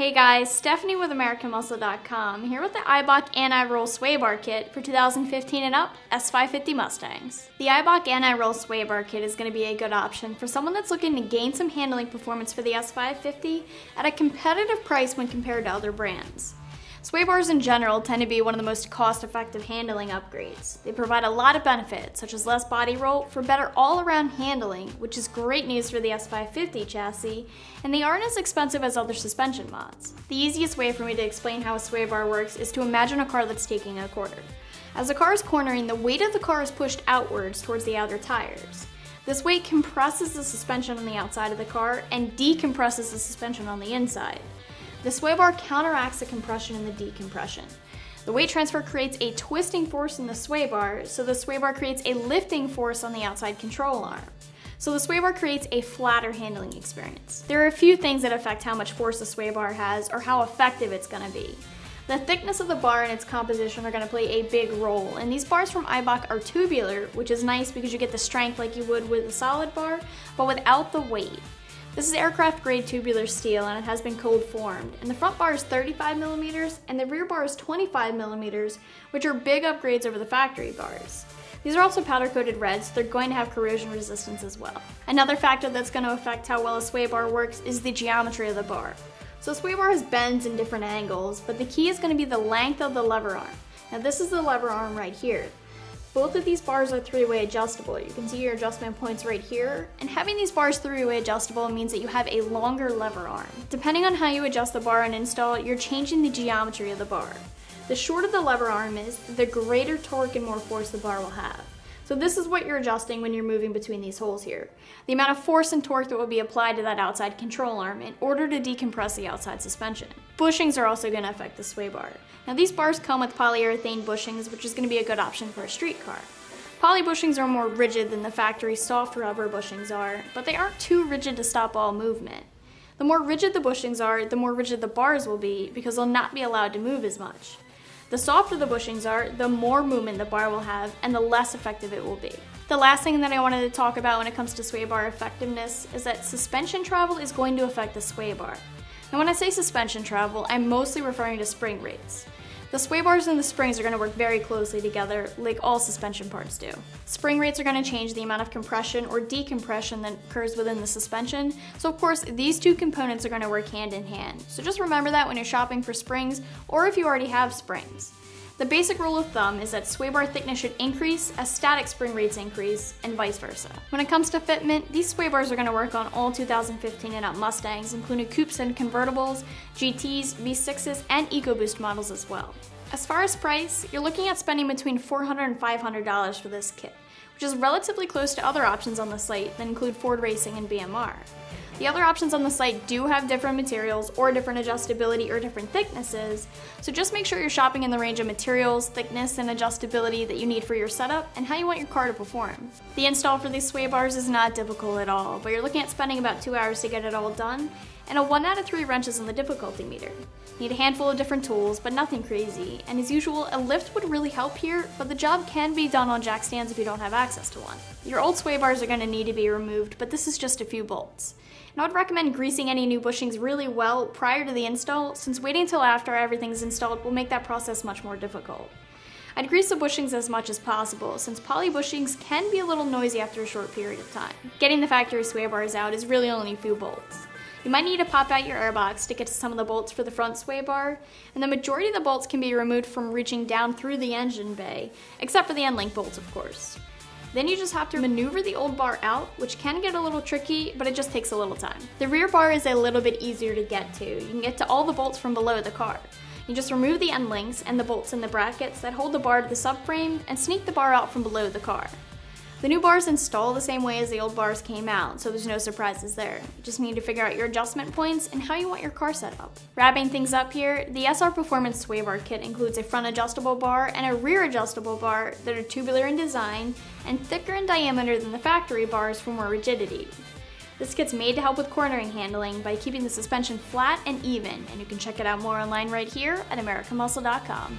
Hey guys, Stephanie with AmericanMuscle.com here with the Eibach Anti-Roll Sway Bar Kit for 2015 and up S550 Mustangs. The Eibach Anti-Roll Sway Bar Kit is going to be a good option for someone that's looking to gain some handling performance for the S550 at a competitive price when compared to other brands. Sway bars in general tend to be one of the most cost-effective handling upgrades. They provide a lot of benefits, such as less body roll for better all-around handling, which is great news for the S550 chassis, and they aren't as expensive as other suspension mods. The easiest way for me to explain how a sway bar works is to imagine a car that's taking a corner. As the car is cornering, the weight of the car is pushed outwards towards the outer tires. This weight compresses the suspension on the outside of the car and decompresses the suspension on the inside. The sway bar counteracts the compression and the decompression. The weight transfer creates a twisting force in the sway bar, so the sway bar creates a lifting force on the outside control arm. So the sway bar creates a flatter handling experience. There are a few things that affect how much force the sway bar has or how effective it's going to be. The thickness of the bar and its composition are going to play a big role, and these bars from Eibach are tubular, which is nice because you get the strength like you would with a solid bar, but without the weight. This is aircraft grade tubular steel and it has been cold formed, and the front bar is 35mm and the rear bar is 25mm, which are big upgrades over the factory bars. These are also powder coated red, so they're going to have corrosion resistance as well. Another factor that's going to affect how well a sway bar works is the geometry of the bar. So a sway bar has bends in different angles, but the key is going to be the length of the lever arm. Now this is the lever arm right here. Both of these bars are three-way adjustable. You can see your adjustment points right here, and having these bars three-way adjustable means that you have a longer lever arm. Depending on how you adjust the bar and install, you're changing the geometry of the bar. The shorter the lever arm is, the greater torque and more force the bar will have. So this is what you're adjusting when you're moving between these holes here. The amount of force and torque that will be applied to that outside control arm in order to decompress the outside suspension. Bushings are also going to affect the sway bar. Now these bars come with polyurethane bushings, which is going to be a good option for a street car. Poly bushings are more rigid than the factory soft rubber bushings are, but they aren't too rigid to stop all movement. The more rigid the bushings are, the more rigid the bars will be because they'll not be allowed to move as much. The softer the bushings are, the more movement the bar will have and the less effective it will be. The last thing that I wanted to talk about when it comes to sway bar effectiveness is that suspension travel is going to affect the sway bar. Now when I say suspension travel, I'm mostly referring to spring rates. The sway bars and the springs are going to work very closely together, like all suspension parts do. Spring rates are going to change the amount of compression or decompression that occurs within the suspension, so of course these two components are going to work hand in hand. So just remember that when you're shopping for springs, or if you already have springs. The basic rule of thumb is that sway bar thickness should increase as static spring rates increase, and vice versa. When it comes to fitment, these sway bars are going to work on all 2015 and up Mustangs, including coupes and convertibles, GTs, V6s, and EcoBoost models as well. As far as price, you're looking at spending between $400 and $500 for this kit, which is relatively close to other options on the site that include Ford Racing and BMR. The other options on the site do have different materials or different adjustability or different thicknesses, so just make sure you're shopping in the range of materials, thickness, and adjustability that you need for your setup and how you want your car to perform. The install for these sway bars is not difficult at all, but you're looking at spending about 2 hours to get it all done, and a 1 out of 3 wrenches on the difficulty meter. You need a handful of different tools, but nothing crazy, and as usual, a lift would really help here, but the job can be done on jack stands if you don't have access to one. Your old sway bars are going to need to be removed, but this is just a few bolts. And I would recommend greasing any new bushings really well prior to the install, since waiting until after everything's installed will make that process much more difficult. I'd grease the bushings as much as possible, since poly bushings can be a little noisy after a short period of time. Getting the factory sway bars out is really only a few bolts. You might need to pop out your airbox to get to some of the bolts for the front sway bar, and the majority of the bolts can be removed from reaching down through the engine bay, except for the end link bolts, of course. Then you just have to maneuver the old bar out, which can get a little tricky, but it just takes a little time. The rear bar is a little bit easier to get to. You can get to all the bolts from below the car. You just remove the end links and the bolts in the brackets that hold the bar to the subframe and sneak the bar out from below the car. The new bars install the same way as the old bars came out, so there's no surprises there. You just need to figure out your adjustment points and how you want your car set up. Wrapping things up here, the SR Performance Sway Bar Kit includes a front adjustable bar and a rear adjustable bar that are tubular in design and thicker in diameter than the factory bars for more rigidity. This kit's made to help with cornering handling by keeping the suspension flat and even, and you can check it out more online right here at AmericanMuscle.com.